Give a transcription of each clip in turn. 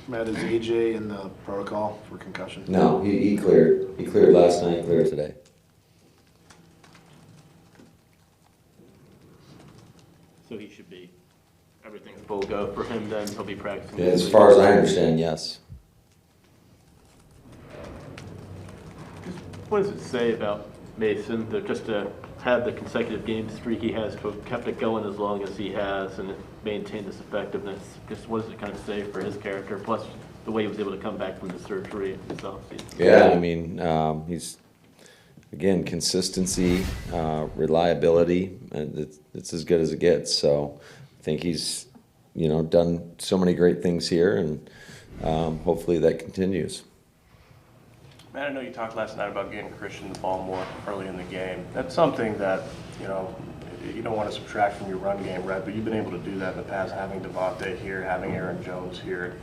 Matt, is AJ in the protocol for concussion? No, he cleared. He cleared last night, cleared today. So he should be, everything's full go for him then, he'll be practicing. Yeah, as far as I understand, yes. What does it say about Mason, that just to have the consecutive game streak he has, to have kept it going as long as he has and maintained this effectiveness? Just what does it kind of say for his character, plus the way he was able to come back from the surgery this offseason? Yeah, I mean, he's, again, consistency, reliability, and it's as good as it gets. So I think he's, done so many great things here, and hopefully that continues. Matt, I know you talked last night about getting Christian the ball more early in the game. That's something that, you don't want to subtract from your run game, right? But you've been able to do that in the past, having Devontae here, having Aaron Jones here,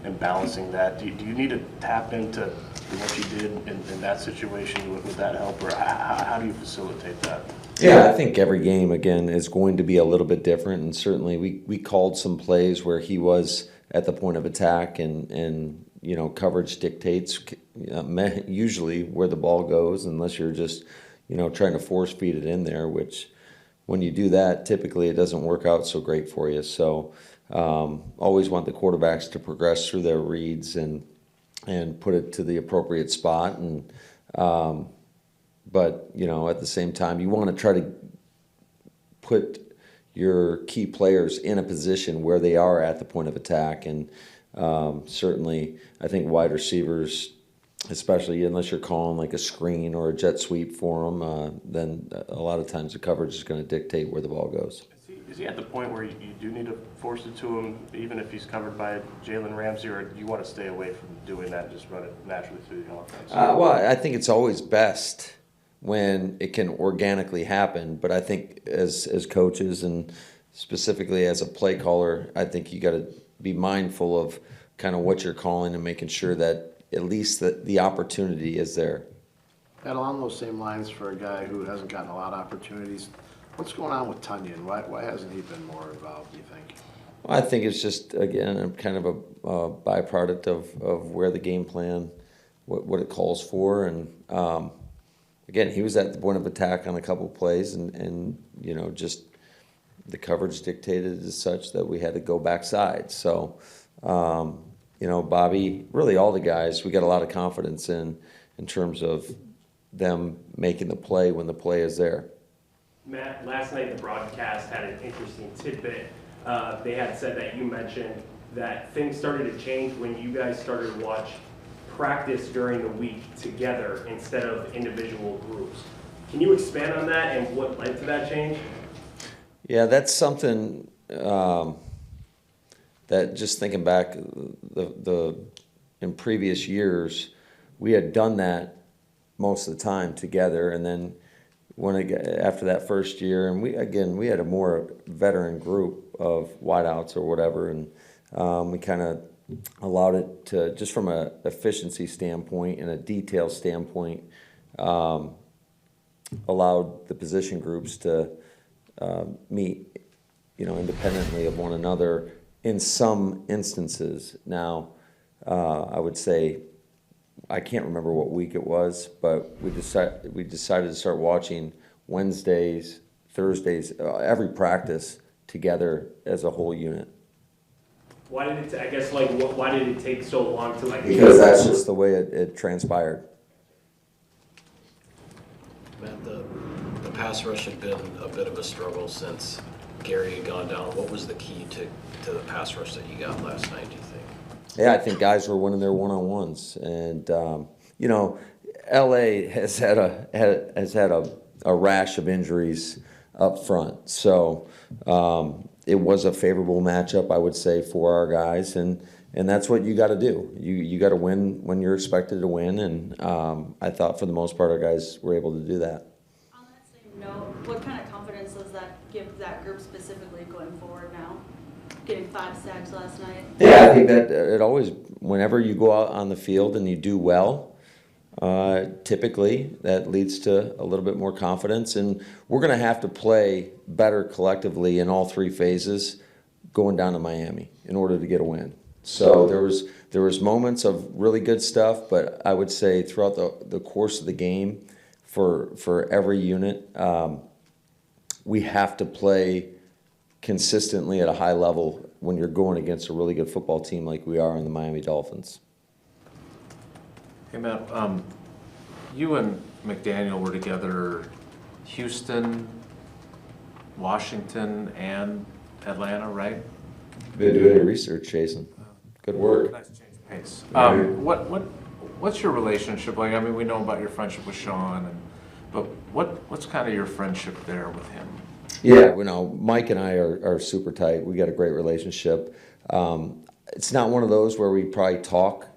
and balancing that. Do you need to tap into what you did in that situation? Would that help, or how do you facilitate that? Yeah, I think every game, again, is going to be a little bit different, and certainly we called some plays where he was at the point of attack, and coverage dictates usually where the ball goes, unless you're just, trying to force feed it in there, which when you do that, typically it doesn't work out so great for you. So always want the quarterbacks to progress through their reads and put it to the appropriate spot. And but, at the same time, you want to try to put your key players in a position where they are at the point of attack. And certainly, I think wide receivers, especially unless you're calling like a screen or a jet sweep for them, then a lot of times the coverage is going to dictate where the ball goes. Is he at the point where you do need to force it to him, even if he's covered by Jalen Ramsey, or do you want to stay away from doing that and just run it naturally through the offense? Well, I think it's always best when it can organically happen, but I think as coaches and specifically as a play caller, I think you got to be mindful of kind of what you're calling and making sure that at least the opportunity is there. And along those same lines, for a guy who hasn't gotten a lot of opportunities, what's going on with Tunyon? Why hasn't he been more involved, do you think? Well, I think it's just, again, kind of a byproduct of where the game plan, what it calls for. And, again, he was at the point of attack on a couple plays, and just the coverage dictated as such that we had to go backside. So, Bobby, really all the guys, we got a lot of confidence in terms of them making the play when the play is there. Matt, last night the broadcast had an interesting tidbit. They had said that you mentioned that things started to change when you guys started to watch practice during the week together instead of individual groups. Can you expand on that and what led to that change? Yeah, that's something that, just thinking back, in previous years, we had done that most of the time together, and then after that first year, and we had a more veteran group of wideouts or whatever, and we kind of allowed it to, just from a efficiency standpoint and a detail standpoint, allowed the position groups to meet, independently of one another in some instances. Now, I would say, I can't remember what week it was, but we decided to start watching Wednesdays, Thursdays, every practice together as a whole unit. Why did it? Why did it take so long to Because that's just the way it transpired. Matt, the pass rush had been a bit of a struggle since Gary had gone down. What was the key to the pass rush that you got last night, do you think? Yeah, I think guys were winning their one-on-ones, and LA has had a rash of injuries up front, so it was a favorable matchup, I would say, for our guys, and that's what you got to do. You got to win when you're expected to win, and I thought for the most part our guys were able to do that. On that same note, what kind of confidence does that give that group specifically going forward now? Getting 5 sacks last night. Yeah, I think that it always, whenever you go out on the field and you do well, typically that leads to a little bit more confidence. And we're going to have to play better collectively in all three phases going down to Miami in order to get a win. So there was moments of really good stuff, but I would say throughout the course of the game, for every unit, we have to play consistently at a high level when you're going against a really good football team like we are in the Miami Dolphins. Hey, Matt, you and McDaniel were together Houston, Washington, and Atlanta, right? Been doing your research, Jason. Good work. Nice change of pace. What's your relationship like? I mean, we know about your friendship with Sean, but what's kind of your friendship there with him? Yeah, Mike and I are super tight. We got a great relationship. It's not one of those where we probably talk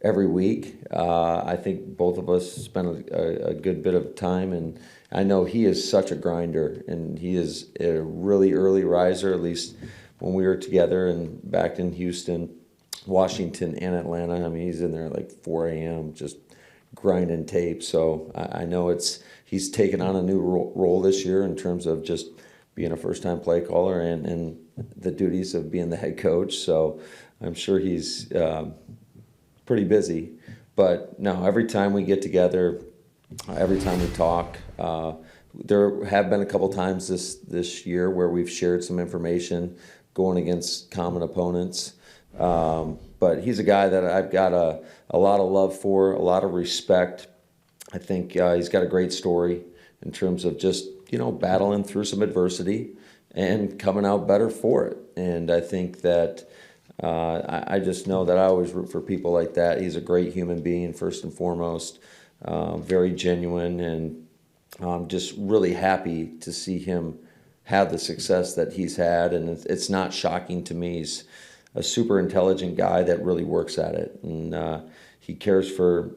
every week. I think both of us spend a good bit of time, and I know he is such a grinder, and he is a really early riser, at least when we were together and back in Houston, Washington, and Atlanta. I mean, he's in there at like 4 a.m. just grinding tape. So I know he's taken on a new role this year in terms of just being a first-time play caller and the duties of being the head coach. So I'm sure he's pretty busy. But no, every time we get together, every time we talk, there have been a couple times this year where we've shared some information going against common opponents. But he's a guy that I've got a lot of love for, a lot of respect. I think he's got a great story in terms of just, battling through some adversity and coming out better for it. And I think that I just know that I always root for people like that. He's a great human being, first and foremost, very genuine, and I'm just really happy to see him have the success that he's had. And it's not shocking to me. He's a super intelligent guy that really works at it, and he cares for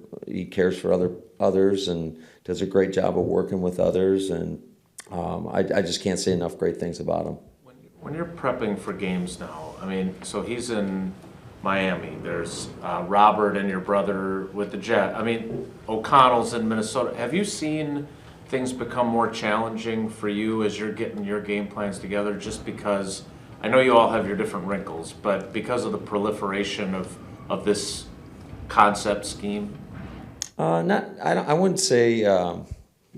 others and does a great job of working with others. And I just can't say enough great things about him. When you're prepping for games now, I mean, so he's in Miami. There's Robert and your brother with the Jet. I mean, O'Connell's in Minnesota. Have you seen things become more challenging for you as you're getting your game plans together? Just because I know you all have your different wrinkles, but because of the proliferation of this concept scheme. I wouldn't say.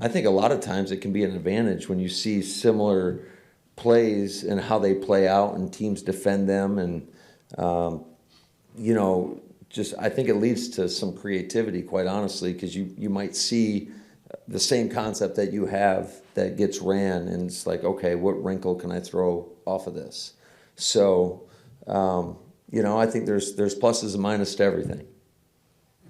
I think a lot of times it can be an advantage when you see similar plays and how they play out and teams defend them, and just I think it leads to some creativity, quite honestly, because you might see the same concept that you have that gets ran, and it's like, okay, what wrinkle can I throw off of this? So I think there's pluses and minuses to everything.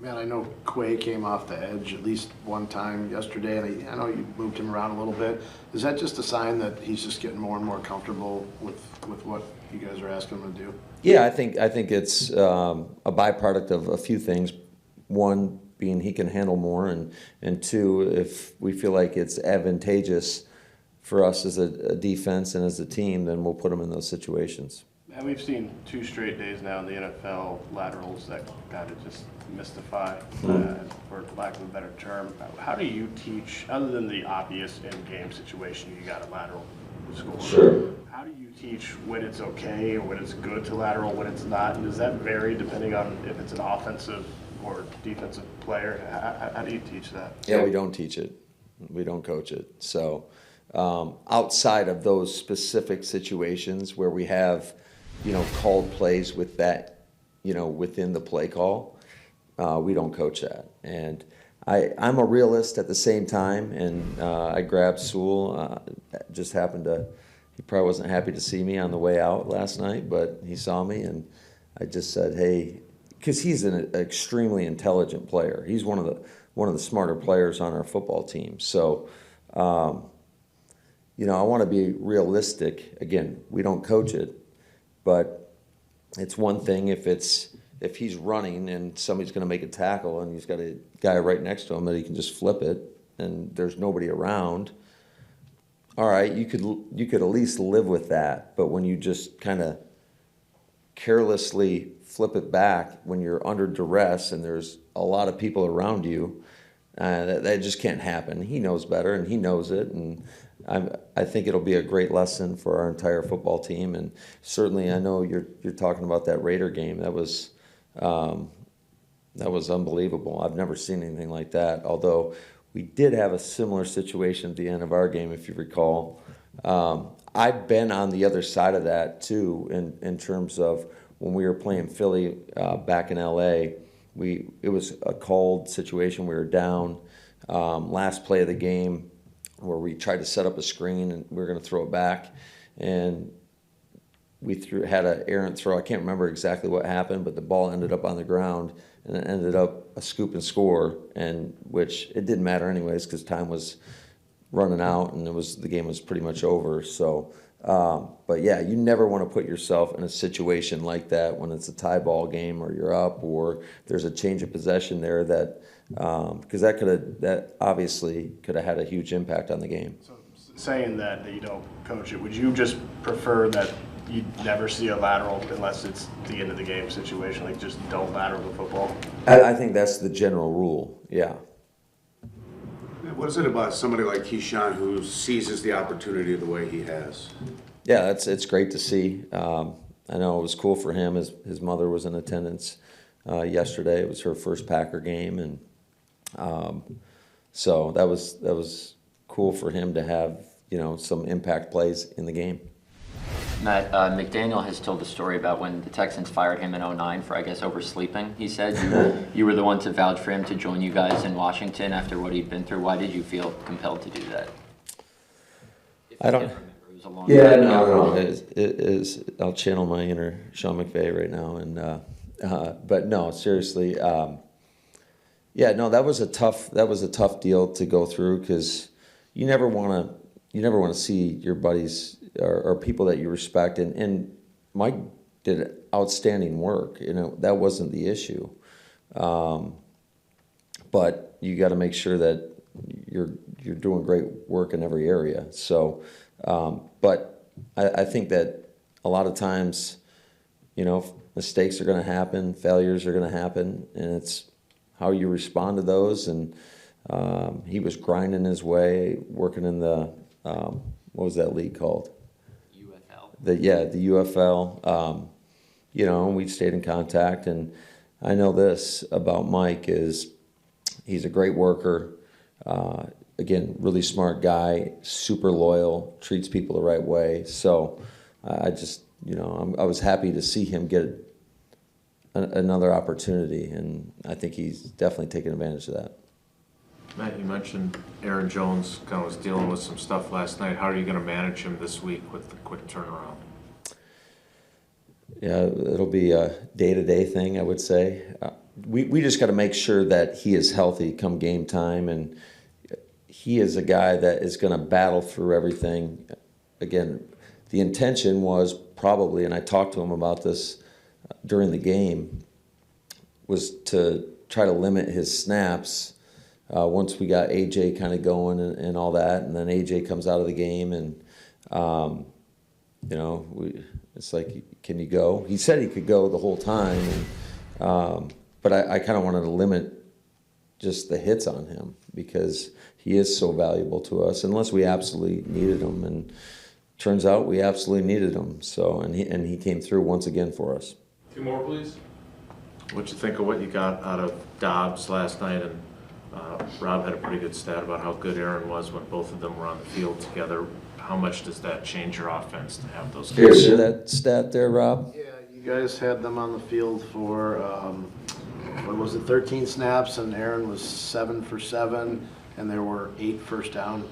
Man, I know Quay came off the edge at least one time yesterday, and I know you moved him around a little bit. Is that just a sign that he's just getting more and more comfortable with what you guys are asking him to do? Yeah, I think it's a byproduct of a few things. One being he can handle more, and two, if we feel like it's advantageous for us as a defense and as a team, then we'll put him in those situations. And we've seen 2 straight days now in the NFL laterals that kind of just mystify, for lack of a better term. How do you teach, other than the obvious in-game situation, you got a lateral score? Sure. How do you teach when it's okay or when it's good to lateral, when it's not? And does that vary depending on if it's an offensive or defensive player? How do you teach that? Yeah, we don't teach it. We don't coach it. So outside of those specific situations where we have, called plays with that, within the play call, we don't coach that. And I'm a realist at the same time, and I grabbed Sewell. Just happened to, he probably wasn't happy to see me on the way out last night, but he saw me, and I just said, hey, because he's an extremely intelligent player. He's one of the smarter players on our football team. So, I want to be realistic. Again, we don't coach it, but it's one thing if he's running and somebody's going to make a tackle and he's got a guy right next to him that he can just flip it and there's nobody around. All right, you could at least live with that. But when you just kind of carelessly flip it back when you're under duress and there's a lot of people around you, That just can't happen. He knows better, and he knows it, and I think it'll be a great lesson for our entire football team. And certainly, I know you're talking about that Raider game. That was unbelievable. I've never seen anything like that. Although we did have a similar situation at the end of our game, if you recall. I've been on the other side of that too, in terms of when we were playing Philly back in LA. It was a called situation. We were down last play of the game where we tried to set up a screen and we were going to throw it back, and we had an errant throw. I can't remember exactly what happened, but the ball ended up on the ground and it ended up a scoop and score, and which it didn't matter anyways because time was running out and the game was pretty much over. So, but yeah, you never want to put yourself in a situation like that when it's a tie ball game or you're up or there's a change of possession there that because that obviously could have had a huge impact on the game. So saying that you don't coach it, would you just prefer that you never see a lateral unless it's the end of the game situation, like just don't lateral the football? I think that's the general rule, yeah. What is it about somebody like Keyshawn who seizes the opportunity the way he has? Yeah, it's great to see. I know it was cool for him. His mother was in attendance yesterday. It was her first Packer game, and so that was cool for him to have some impact plays in the game. Matt, McDaniel has told the story about when the Texans fired him in 2009 for, I guess, oversleeping. He said you were the one to vouch for him to join you guys in Washington after what he'd been through. Why did you feel compelled to do that? I don't. Yeah, no. It is. I'll channel my inner Sean McVay right now, and but no, seriously. Yeah, no, that was a tough deal to go through because you never want to see your buddies or people that you respect, and Mike did outstanding work. That wasn't the issue, but you got to make sure that you're doing great work in every area. So, but I think that a lot of times, mistakes are going to happen, failures are going to happen, and it's how you respond to those. And he was grinding his way, working in the what was that league called? The UFL, and we stayed in contact. And I know this about Mike is he's a great worker. Again, really smart guy, super loyal, treats people the right way. So I just, I was happy to see him get another opportunity, and I think he's definitely taken advantage of that. Matt, you mentioned Aaron Jones kind of was dealing with some stuff last night. How are you going to manage him this week with the quick turnaround? Yeah, it'll be a day-to-day thing, I would say. We just got to make sure that he is healthy come game time, and he is a guy that is going to battle through everything. Again, the intention was probably, and I talked to him about this during the game, was to try to limit his snaps once we got AJ kind of going and all that, and then AJ comes out of the game, and it's like, can you go? He said he could go the whole time, and, but I kind of wanted to limit just the hits on him because he is so valuable to us, unless we absolutely needed him, and turns out we absolutely needed him. So, and he came through once again for us. 2 more, please. What'd you think of what you got out of Dobbs last night? And Rob had a pretty good stat about how good Aaron was when both of them were on the field together. How much does that change your offense to have those Can you guys? share that stat there, Rob? Yeah, you guys had them on the field for, 13 snaps, and Aaron was 7 for 7, and there were 8 first down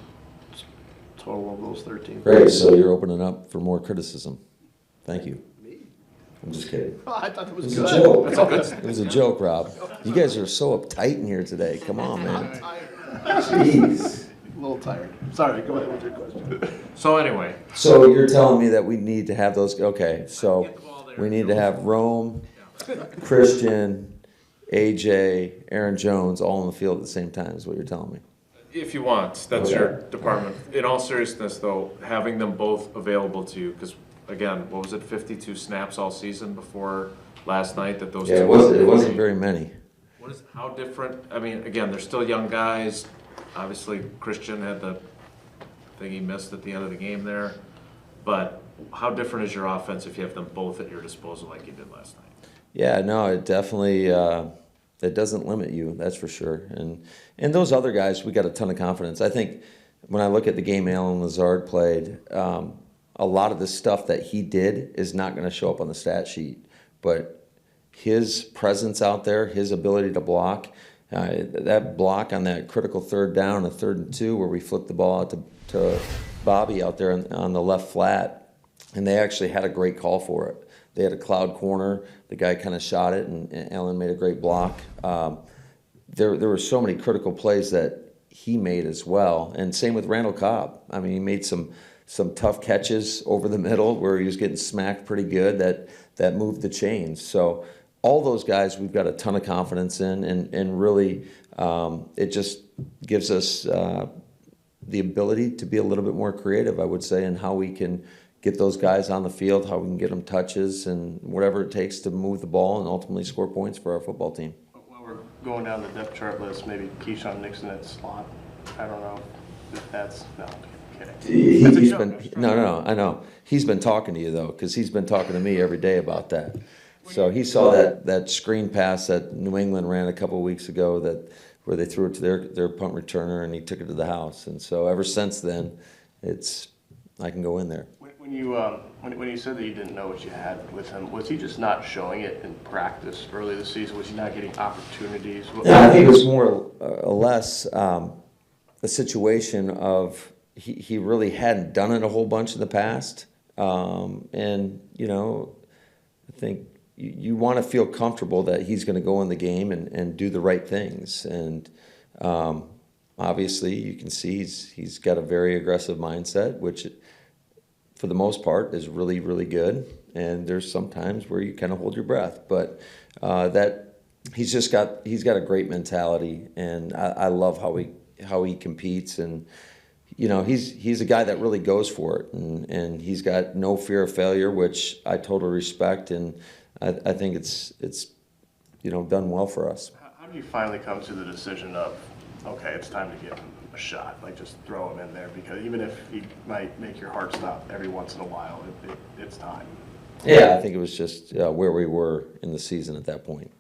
total of those 13. Great, so you're opening up for more criticism. Thank you. I'm just kidding. Oh, I thought it was It was good. a joke. It was a joke, Rob. You guys are so uptight in here today. Come on, man. Jeez. A little tired. Sorry, go ahead with your question. So anyway, So you're telling me that we need to have those, okay, so we need to have Rome, Christian, AJ, Aaron Jones all on the field at the same time is what you're telling me. if you want, that's your department. In all seriousness, though, having them both available to you, because again, what was it, 52 snaps all season before last night that those Yeah, two? it wasn't very many. What How different, I mean, again, they're still young guys. Obviously, Christian had the thing he missed at the end of the game there. But how different is your offense if you have them both at your disposal like you did last night? Yeah, no, it definitely it doesn't limit you, that's for sure. And those other guys, we got a ton of confidence. I think when I look at the game Alan Lazard played, a lot of the stuff that he did is not going to show up on the stat sheet, but his presence out there, his ability to block, that block on that critical third down, a 3rd and 2, where we flipped the ball out to Bobby out there on the left flat, and they actually had a great call for it. They had a cloud corner. The guy kind of shot it, and Allen made a great block. There were so many critical plays that he made as well, and same with Randall Cobb. I mean, he made some tough catches over the middle where he was getting smacked pretty good that moved the chains. So all those guys we've got a ton of confidence in, and really it just gives us the ability to be a little bit more creative, I would say, in how we can get those guys on the field, how we can get them touches and whatever it takes to move the ball and ultimately score points for our football team. While we're going down the depth chart list, maybe Keyshawn Nixon at slot. I don't know if that's, no, I'm kidding. He's been, no, I know. He's been talking to you, though, because he's been talking to me every day about that. So he saw that screen pass that New England ran a couple of weeks ago where they threw it to their punt returner, and he took it to the house. And so ever since then, I can go in there. When you said that you didn't know what you had with him, was he just not showing it in practice early this season? Was he not getting opportunities? I think it was more or less a situation of he really hadn't done it a whole bunch in the past. And, I think you want to feel comfortable that he's going to go in the game and do the right things. And obviously you can see he's got a very aggressive mindset, which for the most part is really, really good. And there's some times where you kind of hold your breath, but he's got a great mentality, and I love how he competes. And he's a guy that really goes for it, and he's got no fear of failure, which I totally respect, and I think it's done well for us. How do you finally come to the decision of, okay, it's time to give him a shot, like just throw him in there, because even if he might make your heart stop every once in a while, it's time. Yeah, I think it was just where we were in the season at that point.